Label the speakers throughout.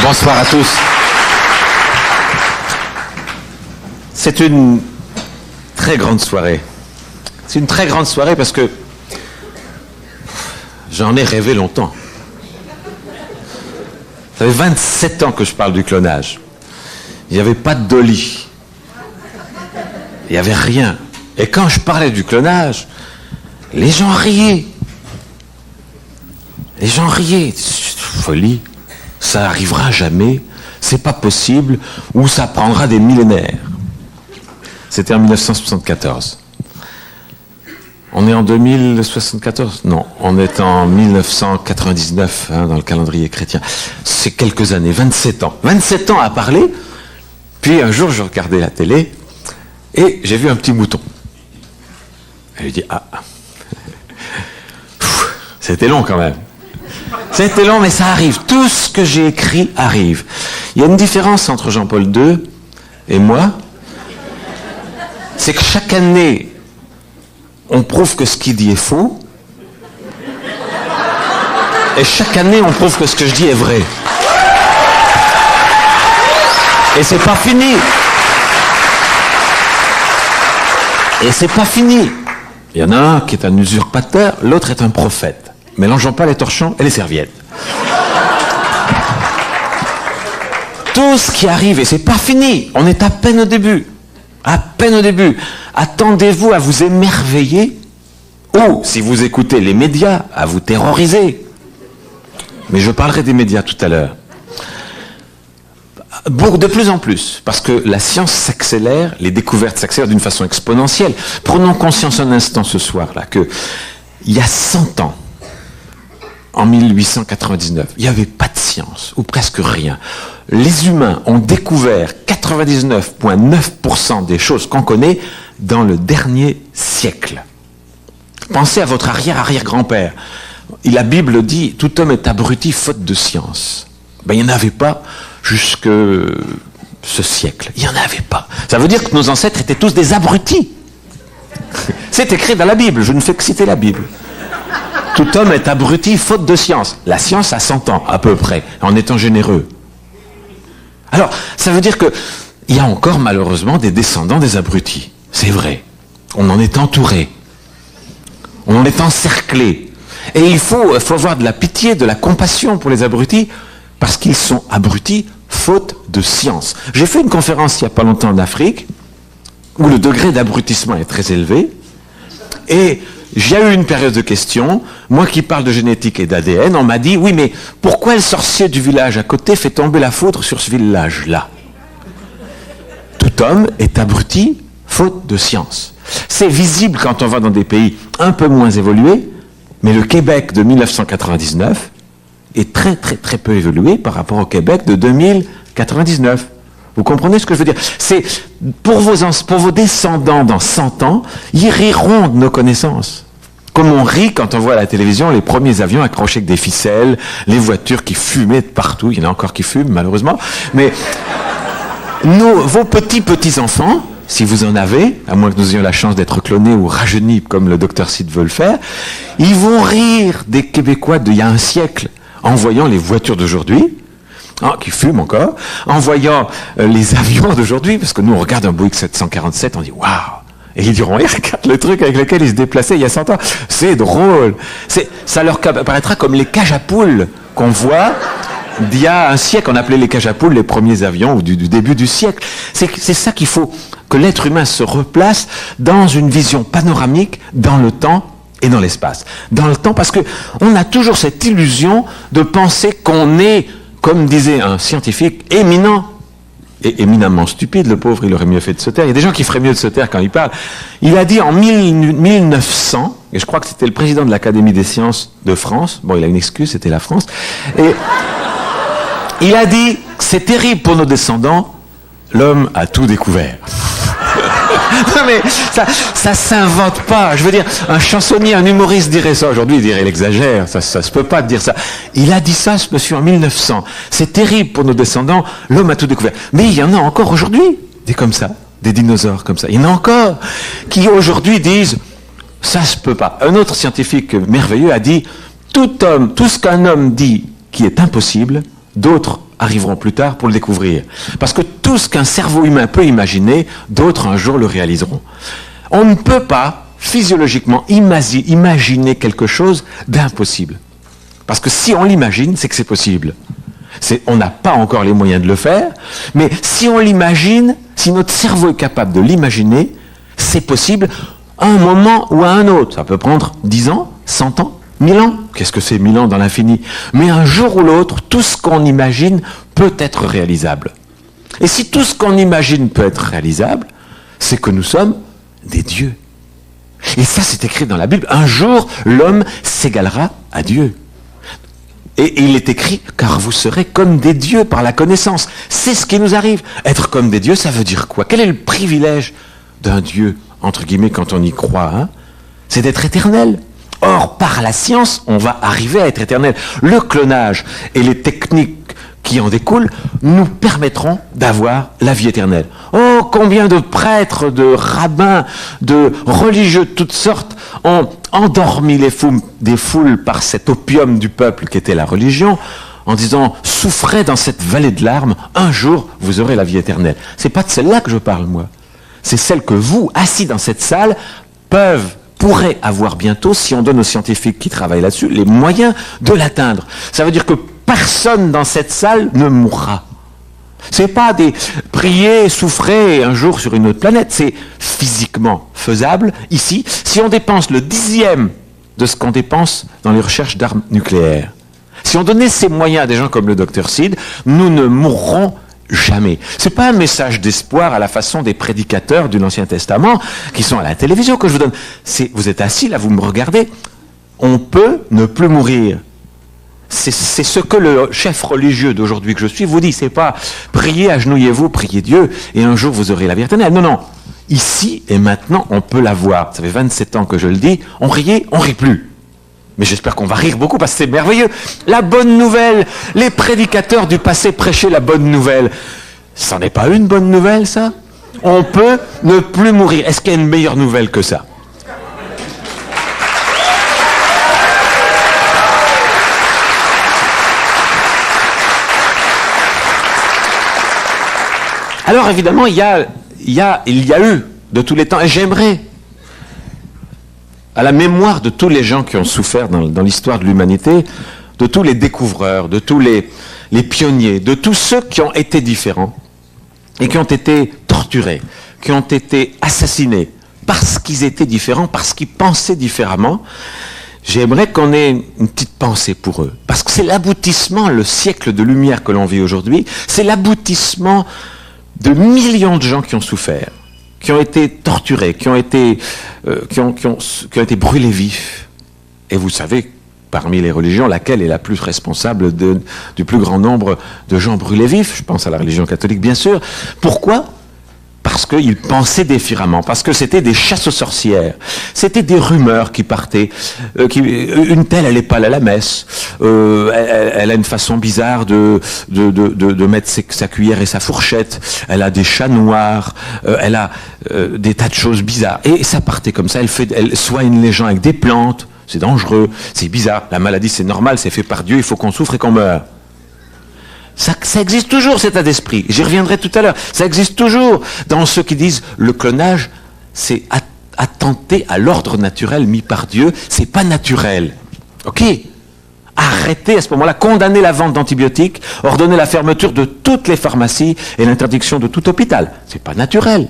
Speaker 1: Bonsoir à tous. C'est une très grande soirée. C'est une très grande soirée parce que j'en ai rêvé longtemps. Ça fait 27 ans que je parle du clonage. Il n'y avait pas de Dolly. Il n'y avait rien. Et quand je parlais du clonage, les gens riaient. Les gens riaient. Folie. Ça n'arrivera jamais. C'est pas possible. Ou ça prendra des millénaires. C'était en 1974. On est en 2074 ? Non, on est en 1999 dans le calendrier chrétien. C'est quelques années, 27 ans. 27 ans à parler. Puis un jour, je regardais la télé et j'ai vu un petit mouton. Et je dis, c'était long quand même. C'était long, mais ça arrive. Tout ce que j'ai écrit arrive. Il y a une différence entre Jean-Paul II et moi. C'est que chaque année, on prouve que ce qu'il dit est faux. Et chaque année, on prouve que ce que je dis est vrai. Et c'est pas fini. Et c'est pas fini. Il y en a un qui est un usurpateur, l'autre est un prophète. Mélangeons pas les torchons et les serviettes. Tout ce qui arrive, et c'est pas fini. On est à peine au début. À peine au début. Attendez-vous à vous émerveiller, ou, si vous écoutez les médias, à vous terroriser. Mais je parlerai des médias tout à l'heure. De plus en plus, parce que la science s'accélère, les découvertes s'accélèrent d'une façon exponentielle. Prenons conscience un instant ce soir-là, que il y a 100 ans, en 1899, il n'y avait pas de science, ou presque rien. Les humains ont découvert 99,9% des choses qu'on connaît dans le dernier siècle. Pensez à votre arrière-arrière-grand-père. La Bible dit « Tout homme est abruti faute de science ». Ben, il n'y en avait pas jusque ce siècle. Il n'y en avait pas. Ça veut dire que nos ancêtres étaient tous des abrutis. C'est écrit dans la Bible, je ne fais que citer la Bible. Tout homme est abruti faute de science. La science a 100 ans, à peu près, en étant généreux. Alors, ça veut dire qu'il y a encore malheureusement des descendants des abrutis. C'est vrai. On en est entouré. On en est encerclé. Et il faut avoir de la pitié, de la compassion pour les abrutis, parce qu'ils sont abrutis faute de science. J'ai fait une conférence il n'y a pas longtemps en Afrique, où le degré d'abrutissement est très élevé, et il y a eu une période de questions. Moi qui parle de génétique et d'ADN, on m'a dit, oui, mais pourquoi le sorcier du village à côté fait tomber la foudre sur ce village-là ? Tout homme est abruti faute de science. C'est visible quand on va dans des pays un peu moins évolués, mais le Québec de 1999 est très très très peu évolué par rapport au Québec de 2099. Vous comprenez ce que je veux dire ? C'est pour vos descendants dans 100 ans, ils riront de nos connaissances. Comme on rit quand on voit à la télévision les premiers avions accrochés avec des ficelles, les voitures qui fumaient de partout. Il y en a encore qui fument, malheureusement. Mais vos petits-enfants, si vous en avez, à moins que nous ayons la chance d'être clonés ou rajeunis comme le docteur Sid veut le faire, ils vont rire des Québécois d'il y a un siècle en voyant les voitures d'aujourd'hui, qui fument encore, en voyant les avions d'aujourd'hui, parce que nous on regarde un Boeing 747, on dit waouh. Et ils diront, regarde le truc avec lequel ils se déplaçaient il y a 100 ans. C'est drôle. Ça leur paraîtra comme les cages à poules qu'on voit d'il y a un siècle. On appelait les cages à poules les premiers avions ou du début du siècle. C'est ça qu'il faut, que l'être humain se replace dans une vision panoramique dans le temps et dans l'espace. Dans le temps, parce que on a toujours cette illusion de penser qu'on est, comme disait un scientifique éminent, et éminemment stupide, le pauvre, il aurait mieux fait de se taire. Il y a des gens qui feraient mieux de se taire quand ils parlent. Il a dit en 1900, et je crois que c'était le président de l'Académie des sciences de France, bon, il a une excuse, c'était la France, et il a dit, c'est terrible pour nos descendants, l'homme a tout découvert. Non mais, ça s'invente pas. Je veux dire, un chansonnier, un humoriste dirait ça. Aujourd'hui, il dirait, il exagère. Ça se peut pas de dire ça. Il a dit ça, ce monsieur, en 1900. C'est terrible pour nos descendants. L'homme a tout découvert. Mais il y en a encore aujourd'hui, des comme ça, des dinosaures comme ça. Il y en a encore qui aujourd'hui disent, ça se peut pas. Un autre scientifique merveilleux a dit, tout ce qu'un homme dit qui est impossible, d'autres arriveront plus tard pour le découvrir. Parce que tout ce qu'un cerveau humain peut imaginer, d'autres un jour le réaliseront. On ne peut pas, physiologiquement, imaginer quelque chose d'impossible. Parce que si on l'imagine, c'est que c'est possible. On n'a pas encore les moyens de le faire, mais si on l'imagine, si notre cerveau est capable de l'imaginer, c'est possible à un moment ou à un autre. Ça peut prendre 10 ans, 100 ans, 1000 ans. Qu'est-ce que c'est 1000 ans dans l'infini? Mais un jour ou l'autre, tout ce qu'on imagine peut être réalisable. Et si tout ce qu'on imagine peut être réalisable, c'est que nous sommes des dieux. Et ça, c'est écrit dans la Bible. Un jour, l'homme s'égalera à Dieu. Et il est écrit, car vous serez comme des dieux par la connaissance. C'est ce qui nous arrive. Être comme des dieux, ça veut dire quoi? Quel est le privilège d'un dieu, entre guillemets, quand on y croit, hein? C'est d'être éternel. Or, par la science, on va arriver à être éternel. Le clonage et les techniques qui en découlent nous permettront d'avoir la vie éternelle. Oh, combien de prêtres, de rabbins, de religieux de toutes sortes ont endormi des foules par cet opium du peuple qui était la religion, en disant « Souffrez dans cette vallée de larmes, un jour vous aurez la vie éternelle ». C'est pas de celle-là que je parle, moi. C'est celle que vous, assis dans cette salle, pourrez avoir bientôt, si on donne aux scientifiques qui travaillent là-dessus, les moyens de l'atteindre. Ça veut dire que personne dans cette salle ne mourra. C'est pas des prier, souffrer un jour sur une autre planète. C'est physiquement faisable ici. Si on dépense le 10e de ce qu'on dépense dans les recherches d'armes nucléaires, si on donnait ces moyens à des gens comme le Dr Sid, nous ne mourrons jamais. C'est pas un message d'espoir à la façon des prédicateurs de l'Ancien Testament qui sont à la télévision que je vous donne. Vous êtes assis là, vous me regardez. On peut ne plus mourir. C'est ce que le chef religieux d'aujourd'hui que je suis vous dit. C'est pas priez, agenouillez-vous, priez Dieu, et un jour vous aurez la vie éternelle. Non, non. Ici et maintenant, on peut l'avoir. Ça fait 27 ans que je le dis. On riait, on rit plus. Mais j'espère qu'on va rire beaucoup parce que c'est merveilleux. La bonne nouvelle, les prédicateurs du passé prêchaient la bonne nouvelle. Ça n'est pas une bonne nouvelle, ça? On peut ne plus mourir. Est-ce qu'il y a une meilleure nouvelle que ça? Alors évidemment, il y a eu de tous les temps, et j'aimerais, à la mémoire de tous les gens qui ont souffert dans l'histoire de l'humanité, de tous les découvreurs, de tous les pionniers, de tous ceux qui ont été différents et qui ont été torturés, qui ont été assassinés parce qu'ils étaient différents, parce qu'ils pensaient différemment, j'aimerais qu'on ait une petite pensée pour eux. Parce que c'est l'aboutissement, le siècle de lumière que l'on vit aujourd'hui, c'est l'aboutissement de millions de gens qui ont souffert, qui ont été torturés, qui ont été brûlés vifs. Et vous savez, parmi les religions, laquelle est la plus responsable du plus grand nombre de gens brûlés vifs? Je pense à la religion catholique, bien sûr. Pourquoi? Parce qu'ils pensaient différemment, parce que c'était des chasses aux sorcières, c'était des rumeurs qui partaient, une telle, elle n'est pas à la messe, elle a une façon bizarre de mettre sa cuillère et sa fourchette, elle a des chats noirs, elle a des tas de choses bizarres, et ça partait comme ça, elle soigne les gens avec des plantes, c'est dangereux, c'est bizarre, la maladie c'est normal, c'est fait par Dieu, il faut qu'on souffre et qu'on meure. Ça existe toujours, cet état d'esprit. J'y reviendrai tout à l'heure. Ça existe toujours dans ceux qui disent le clonage, c'est attenter à l'ordre naturel mis par Dieu. C'est pas naturel. Ok? Arrêtez à ce moment-là, condamner la vente d'antibiotiques, ordonner la fermeture de toutes les pharmacies et l'interdiction de tout hôpital. C'est pas naturel.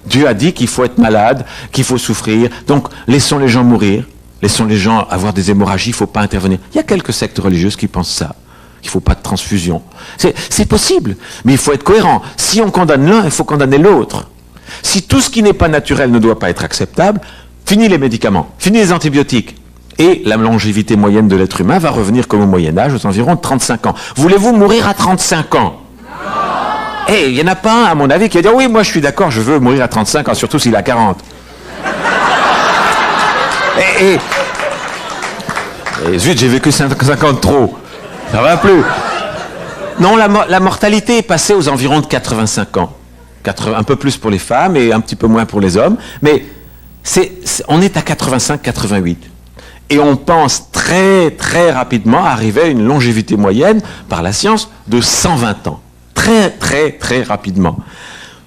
Speaker 1: Dieu a dit qu'il faut être malade, qu'il faut souffrir. Donc, laissons les gens mourir, laissons les gens avoir des hémorragies, il ne faut pas intervenir. Il y a quelques sectes religieuses qui pensent ça. Il ne faut pas de transfusion. C'est possible, mais il faut être cohérent. Si on condamne l'un, il faut condamner l'autre. Si tout ce qui n'est pas naturel ne doit pas être acceptable, fini les médicaments, fini les antibiotiques. Et la longévité moyenne de l'être humain va revenir comme au Moyen-Âge, aux environs de 35 ans. Voulez-vous mourir à 35 ans? Eh, il n'y en a pas un, à mon avis, qui va dire « Oui, moi je suis d'accord, je veux mourir à 35 ans, surtout s'il a 40. » Et zut, j'ai vécu 50 trop. Ça va plus. Non, la mortalité est passée aux environs de 85 ans. Un peu plus pour les femmes et un petit peu moins pour les hommes. Mais on est à 85-88. Et on pense très très rapidement arriver à une longévité moyenne par la science de 120 ans. Très très très rapidement.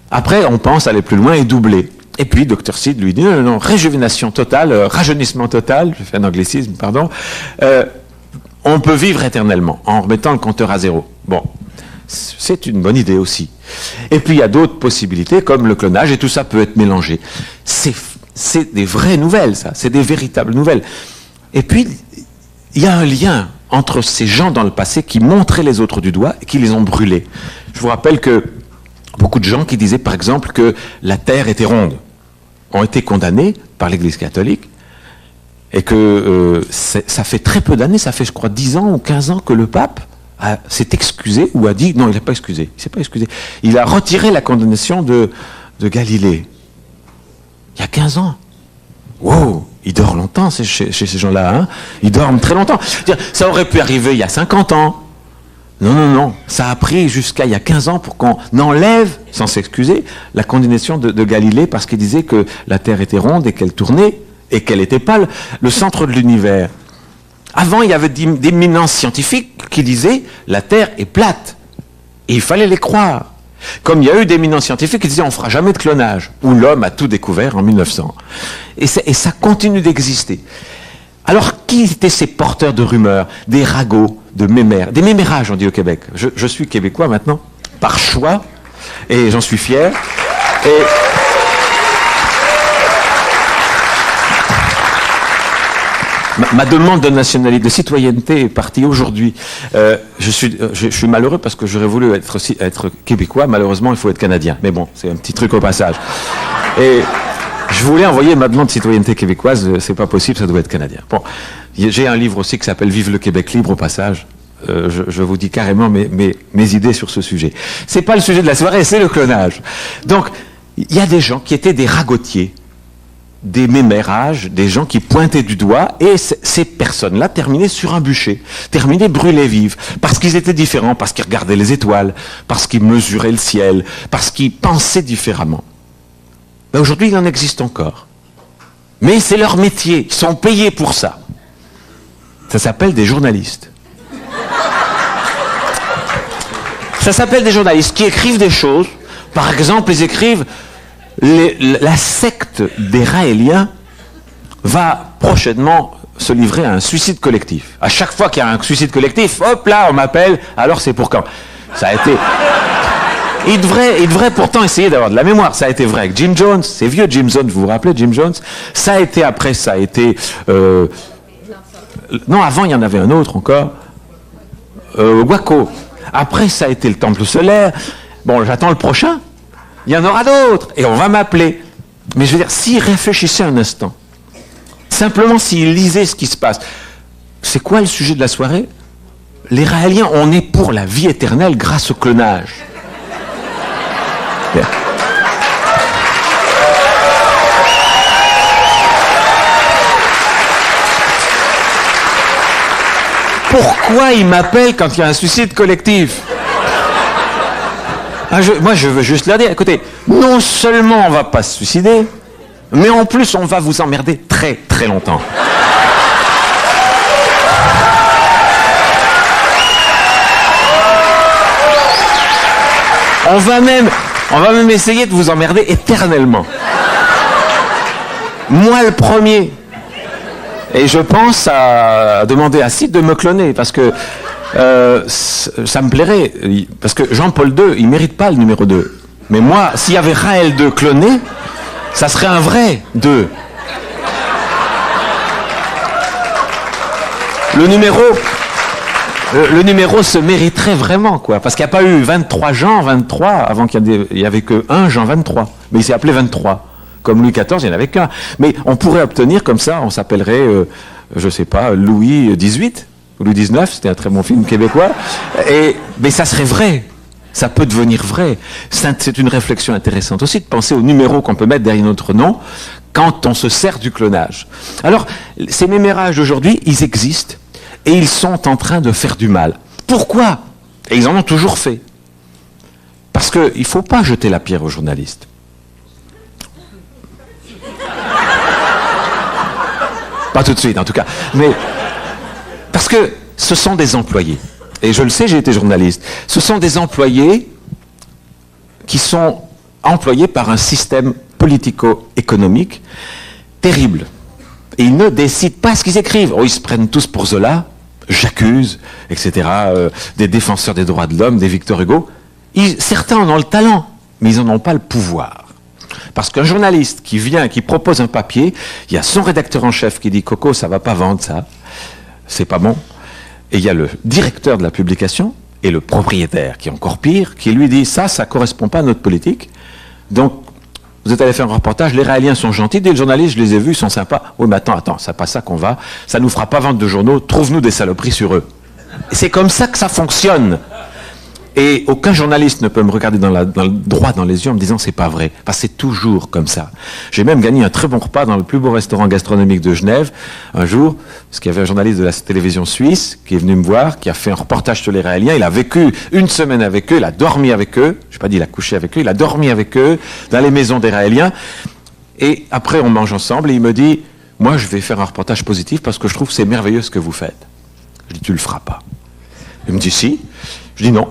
Speaker 1: Après, on pense aller plus loin et doubler. Et puis, Dr. Sid lui dit, non, réjuvénation totale, rajeunissement total, je fais un anglicisme, pardon, on peut vivre éternellement en remettant le compteur à zéro. Bon, c'est une bonne idée aussi. Et puis, il y a d'autres possibilités, comme le clonage, et tout ça peut être mélangé. C'est des vraies nouvelles, ça, c'est des véritables nouvelles. Et puis, il y a un lien entre ces gens dans le passé qui montraient les autres du doigt et qui les ont brûlés. Je vous rappelle que beaucoup de gens qui disaient, par exemple, que la Terre était ronde ont été condamnés par l'Église catholique et que ça fait très peu d'années, ça fait, je crois, 10 ans ou 15 ans que le pape s'est excusé ou a dit, non, il n'a pas excusé, il s'est pas excusé. Il a retiré la condamnation de Galilée. Il y a 15 ans. Wow, ils dorment longtemps chez ces gens-là, hein. Ils dorment très longtemps. Ça aurait pu arriver il y a 50 ans. Non. Ça a pris jusqu'à il y a 15 ans pour qu'on enlève, sans s'excuser, la condamnation de Galilée parce qu'il disait que la Terre était ronde et qu'elle tournait et qu'elle n'était pas le centre de l'univers. Avant, il y avait d'éminents scientifiques qui disaient la Terre est plate. Et il fallait les croire. Comme il y a eu d'éminents scientifiques qui disaient on ne fera jamais de clonage, où l'homme a tout découvert en 1900. Et ça continue d'exister. Alors, qui étaient ces porteurs de rumeurs, des ragots, de mémères, des mémérages, on dit au Québec. Je suis québécois maintenant, par choix, et j'en suis fier. Et ma demande de nationalité, de citoyenneté est partie aujourd'hui. Je suis malheureux parce que j'aurais voulu être québécois. Malheureusement, il faut être canadien. Mais bon, c'est un petit truc au passage. Et je voulais envoyer ma demande de citoyenneté québécoise. C'est pas possible, ça doit être canadien. Bon, j'ai un livre aussi qui s'appelle Vive le Québec libre au passage. Je vous dis carrément mes idées sur ce sujet. C'est pas le sujet de la soirée, c'est le clonage. Donc, il y a des gens qui étaient des ragotiers, des mémérages, des gens qui pointaient du doigt, et ces personnes-là terminaient sur un bûcher, terminaient brûlées vives, parce qu'ils étaient différents, parce qu'ils regardaient les étoiles, parce qu'ils mesuraient le ciel, parce qu'ils pensaient différemment. Ben aujourd'hui, il en existe encore. Mais c'est leur métier, ils sont payés pour ça. Ça s'appelle des journalistes. Ça s'appelle des journalistes qui écrivent des choses. Par exemple, ils écrivent la secte des Raéliens va prochainement se livrer à un suicide collectif. À chaque fois qu'il y a un suicide collectif, hop là, on m'appelle, alors c'est pour quand? Ça a été... Il devrait pourtant essayer d'avoir de la mémoire. Ça a été vrai avec Jim Jones, c'est vieux Jim Jones, vous vous rappelez Jim Jones? Ça a été après, ça a été... Non, avant il y en avait un autre encore. Waco. Après ça a été le Temple solaire. Bon, j'attends le prochain. Il y en aura d'autres. Et on va m'appeler. Mais je veux dire, s'ils réfléchissaient un instant, simplement s'ils lisaient ce qui se passe, c'est quoi le sujet de la soirée? Les Raéliens, on est pour la vie éternelle grâce au clonage. Bien. Pourquoi ils m'appellent quand il y a un suicide collectif? Moi, je veux juste leur dire, écoutez, non seulement on ne va pas se suicider, mais en plus, on va vous emmerder très, très longtemps. On va même essayer de vous emmerder éternellement. Moi, le premier. Et je pense à demander à Sid de me cloner, parce que ça me plairait, parce que Jean-Paul II, il ne mérite pas le numéro 2. Mais moi, s'il y avait Raël II cloné, ça serait un vrai 2. Le numéro se mériterait vraiment, quoi. Parce qu'il n'y a pas eu 23 Jean 23, avant qu'il y avait que un Jean 23. Mais il s'est appelé 23. Comme Louis XIV, il n'y en avait qu'un. Mais on pourrait obtenir comme ça, on s'appellerait, je ne sais pas, Louis XVIII. Louis XIX, c'était un très bon film québécois, mais ça serait vrai, ça peut devenir vrai. C'est une réflexion intéressante aussi de penser au numéro qu'on peut mettre derrière notre nom quand on se sert du clonage. Alors, ces mémérages d'aujourd'hui, ils existent et ils sont en train de faire du mal. Pourquoi? Et ils en ont toujours fait. Parce qu'il ne faut pas jeter la pierre aux journalistes. Pas tout de suite, en tout cas. Mais parce que ce sont des employés. Et je le sais, j'ai été journaliste. Ce sont des employés qui sont employés par un système politico-économique terrible. Et ils ne décident pas ce qu'ils écrivent. Oh, ils se prennent tous pour Zola, J'accuse, etc., des défenseurs des droits de l'homme, des Victor Hugo. Certains en ont le talent, mais ils n'en ont pas le pouvoir. Parce qu'un journaliste qui vient, qui propose un papier, il y a son rédacteur en chef qui dit « Coco, ça ne va pas vendre ça, c'est pas bon ». Et il y a le directeur de la publication et le propriétaire, qui est encore pire, qui lui dit « ça ne correspond pas à notre politique, donc vous êtes allé faire un reportage, les Raéliens sont gentils, des journalistes, je les ai vus, ils sont sympas. Oui, mais attends, c'est pas ça qu'on va, ça nous fera pas vendre de journaux, trouve-nous des saloperies sur eux. » Et c'est comme ça que ça fonctionne. Et aucun journaliste ne peut me regarder droit dans les yeux en me disant c'est pas vrai. Parce que c'est toujours comme ça. J'ai même gagné un très bon repas dans le plus beau restaurant gastronomique de Genève un jour, parce qu'il y avait un journaliste de la télévision suisse qui est venu me voir, qui a fait un reportage sur les Raéliens. Il a vécu une semaine avec eux, il a dormi avec eux. Je n'ai pas dit il a couché avec eux, il a dormi avec eux dans les maisons des Raéliens. Et après on mange ensemble et il me dit moi je vais faire un reportage positif parce que je trouve que c'est merveilleux ce que vous faites. Je dis tu le feras pas. Il me dit si. Je dis non.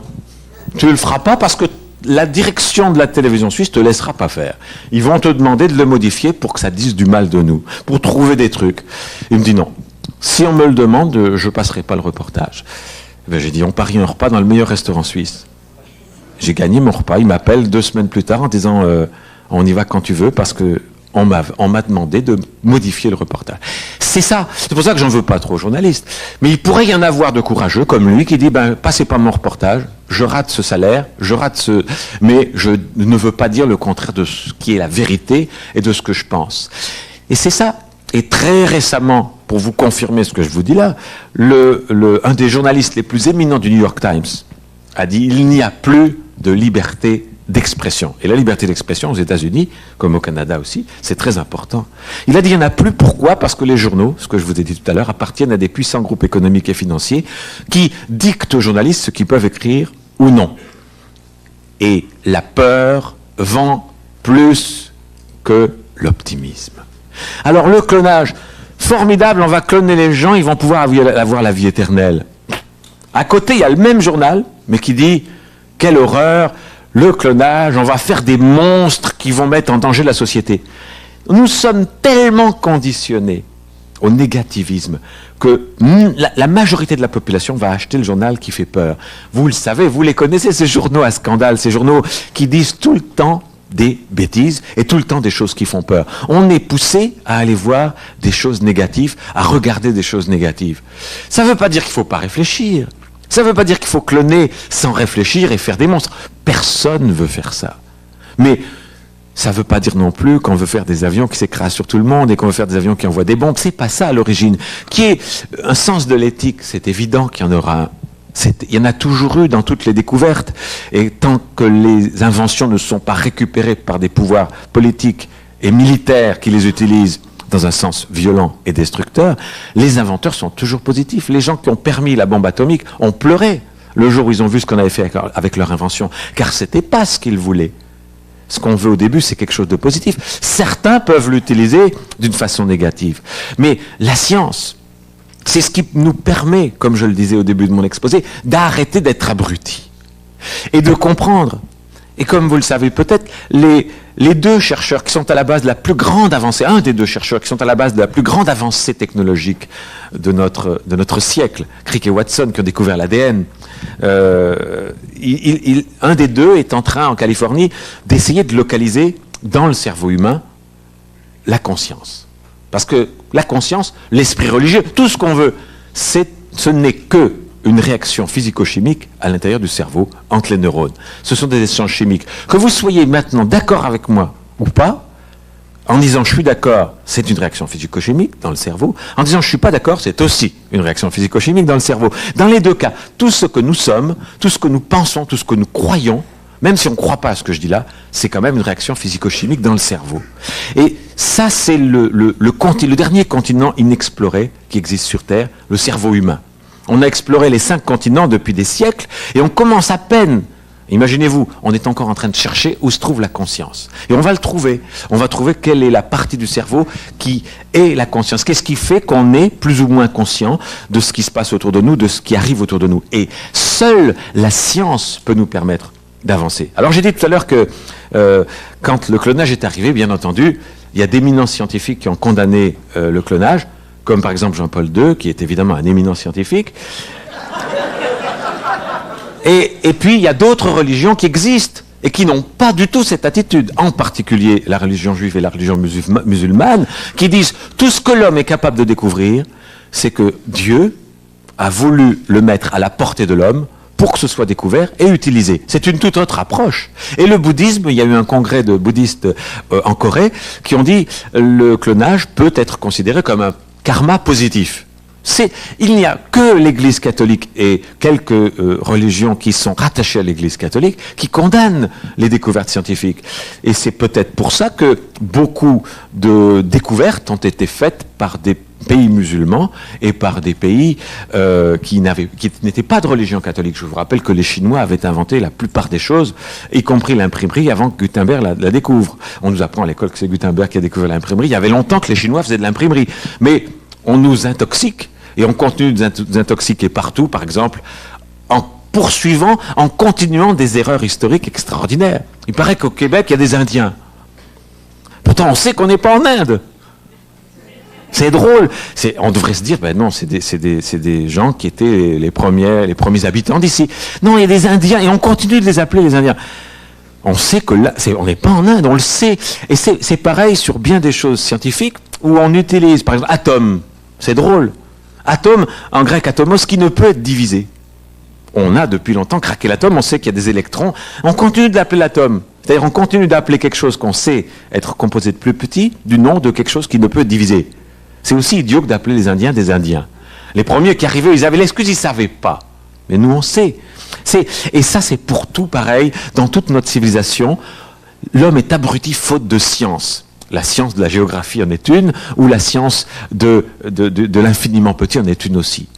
Speaker 1: Tu ne le feras pas parce que la direction de la télévision suisse ne te laissera pas faire. Ils vont te demander de le modifier pour que ça dise du mal de nous, pour trouver des trucs. Il me dit non. Si on me le demande, je ne passerai pas le reportage. Ben, j'ai dit on parie un repas dans le meilleur restaurant suisse. J'ai gagné mon repas. Il m'appelle 2 semaines plus tard en disant on y va quand tu veux parce que on m'a demandé de modifier le reportage. C'est ça. C'est pour ça que j'en veux pas trop aux journalistes. Mais il pourrait y en avoir de courageux comme lui qui dit passez pas mon reportage, je rate ce salaire, mais je ne veux pas dire le contraire de ce qui est la vérité et de ce que je pense. Et c'est ça. Et très récemment, pour vous confirmer ce que je vous dis là, un des journalistes les plus éminents du New York Times a dit il n'y a plus de liberté d'expression. Et la liberté d'expression aux États-Unis, comme au Canada aussi, c'est très important. Il a dit il n'y en a plus. Pourquoi ? Parce que les journaux, ce que je vous ai dit tout à l'heure, appartiennent à des puissants groupes économiques et financiers qui dictent aux journalistes ce qu'ils peuvent écrire ou non. Et la peur vend plus que l'optimisme. Alors le clonage, formidable, on va cloner les gens, ils vont pouvoir avoir la vie éternelle. À côté, il y a le même journal, mais qui dit quelle horreur, le clonage, on va faire des monstres qui vont mettre en danger la société. Nous sommes tellement conditionnés au négativisme que la majorité de la population va acheter le journal qui fait peur. Vous le savez, vous les connaissez, ces journaux à scandale, ces journaux qui disent tout le temps des bêtises et tout le temps des choses qui font peur. On est poussé à aller voir des choses négatives, à regarder des choses négatives. Ça ne veut pas dire qu'il ne faut pas réfléchir. Ça ne veut pas dire qu'il faut cloner sans réfléchir et faire des monstres. Personne ne veut faire ça. Mais ça ne veut pas dire non plus qu'on veut faire des avions qui s'écrasent sur tout le monde et qu'on veut faire des avions qui envoient des bombes. C'est pas ça à l'origine. Qui est un sens de l'éthique, c'est évident qu'il y en aura un. Il y en a toujours eu dans toutes les découvertes. Et tant que les inventions ne sont pas récupérées par des pouvoirs politiques et militaires qui les utilisent dans un sens violent et destructeur, les inventeurs sont toujours positifs. Les gens qui ont permis la bombe atomique ont pleuré le jour où ils ont vu ce qu'on avait fait avec leur invention, car ce n'était pas ce qu'ils voulaient. Ce qu'on veut au début, c'est quelque chose de positif. Certains peuvent l'utiliser d'une façon négative. Mais la science, c'est ce qui nous permet, comme je le disais au début de mon exposé, d'arrêter d'être abrutis et de comprendre. Et comme vous le savez peut-être, les 2 chercheurs qui sont à la base de la plus grande avancée, un des 2 chercheurs qui sont à la base de la plus grande avancée technologique de notre siècle, Crick et Watson, qui ont découvert l'ADN, un des 2 est en train, en Californie, d'essayer de localiser dans le cerveau humain la conscience. Parce que la conscience, l'esprit religieux, tout ce qu'on veut, ce n'est que une réaction physico-chimique à l'intérieur du cerveau, entre les neurones. Ce sont des échanges chimiques. Que vous soyez maintenant d'accord avec moi ou pas, en disant je suis d'accord, c'est une réaction physico-chimique dans le cerveau. En disant je suis pas d'accord, c'est aussi une réaction physico-chimique dans le cerveau. Dans les 2 cas, tout ce que nous sommes, tout ce que nous pensons, tout ce que nous croyons, même si on ne croit pas à ce que je dis là, c'est quand même une réaction physico-chimique dans le cerveau. Et ça, c'est le dernier continent inexploré qui existe sur Terre, le cerveau humain. On a exploré les 5 continents depuis des siècles et on commence à peine Imaginez-vous, on est encore en train de chercher où se trouve la conscience. Et on va le trouver. On va trouver quelle est la partie du cerveau qui est la conscience. Qu'est-ce qui fait qu'on est plus ou moins conscient de ce qui se passe autour de nous, de ce qui arrive autour de nous. Et seule la science peut nous permettre d'avancer. Alors j'ai dit tout à l'heure que quand le clonage est arrivé, bien entendu, il y a d'éminents scientifiques qui ont condamné le clonage, comme par exemple Jean-Paul II, qui est évidemment un éminent scientifique. Et puis, il y a d'autres religions qui existent et qui n'ont pas du tout cette attitude, en particulier la religion juive et la religion musulmane, qui disent tout ce que l'homme est capable de découvrir, c'est que Dieu a voulu le mettre à la portée de l'homme pour que ce soit découvert et utilisé. C'est une toute autre approche. Et le bouddhisme, il y a eu un congrès de bouddhistes en Corée qui ont dit le clonage peut être considéré comme un karma positif. Il n'y a que l'Église catholique et quelques religions qui sont rattachées à l'Église catholique qui condamnent les découvertes scientifiques. Et c'est peut-être pour ça que beaucoup de découvertes ont été faites par des pays musulmans et par des pays qui n'étaient pas de religion catholique. Je vous rappelle que les Chinois avaient inventé la plupart des choses, y compris l'imprimerie, avant que Gutenberg la découvre. On nous apprend à l'école que c'est Gutenberg qui a découvert l'imprimerie. Il y avait longtemps que les Chinois faisaient de l'imprimerie. Mais on nous intoxique. Et on continue de nous intoxiquer partout, par exemple, en continuant des erreurs historiques extraordinaires. Il paraît qu'au Québec, il y a des Indiens. Pourtant, on sait qu'on n'est pas en Inde. C'est drôle. On devrait se dire, ben non, c'est des gens qui étaient les premiers habitants d'ici. Non, il y a des Indiens, et on continue de les appeler les Indiens. On sait que là, on n'est pas en Inde, on le sait. Et c'est pareil sur bien des choses scientifiques, où on utilise, par exemple, atome. C'est drôle. Atome, en grec atomos, qui ne peut être divisé. On a depuis longtemps craqué l'atome, on sait qu'il y a des électrons. On continue de l'appeler l'atome. C'est-à-dire on continue d'appeler quelque chose qu'on sait être composé de plus petit du nom de quelque chose qui ne peut être divisé. C'est aussi idiot que d'appeler les Indiens des Indiens. Les premiers qui arrivaient, ils avaient l'excuse, ils ne savaient pas. Mais nous, on sait. Et ça, c'est pour tout pareil. Dans toute notre civilisation, l'homme est abruti faute de science. La science de la géographie en est une, ou la science de l'infiniment petit en est une aussi.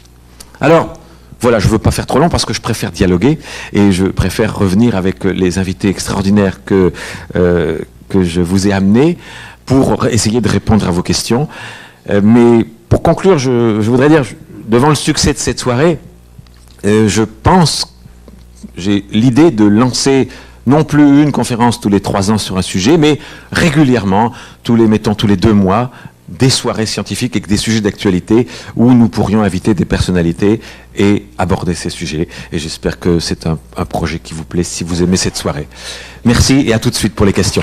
Speaker 1: Alors, voilà, je ne veux pas faire trop long parce que je préfère dialoguer et je préfère revenir avec les invités extraordinaires que je vous ai amenés pour essayer de répondre à vos questions. Mais pour conclure, je voudrais dire, devant le succès de cette soirée, je pense, j'ai l'idée de lancer non plus une conférence tous les 3 ans sur un sujet, mais régulièrement, tous les 2 mois, des soirées scientifiques avec des sujets d'actualité où nous pourrions inviter des personnalités et aborder ces sujets. Et j'espère que c'est un projet qui vous plaît si vous aimez cette soirée. Merci et à tout de suite pour les questions.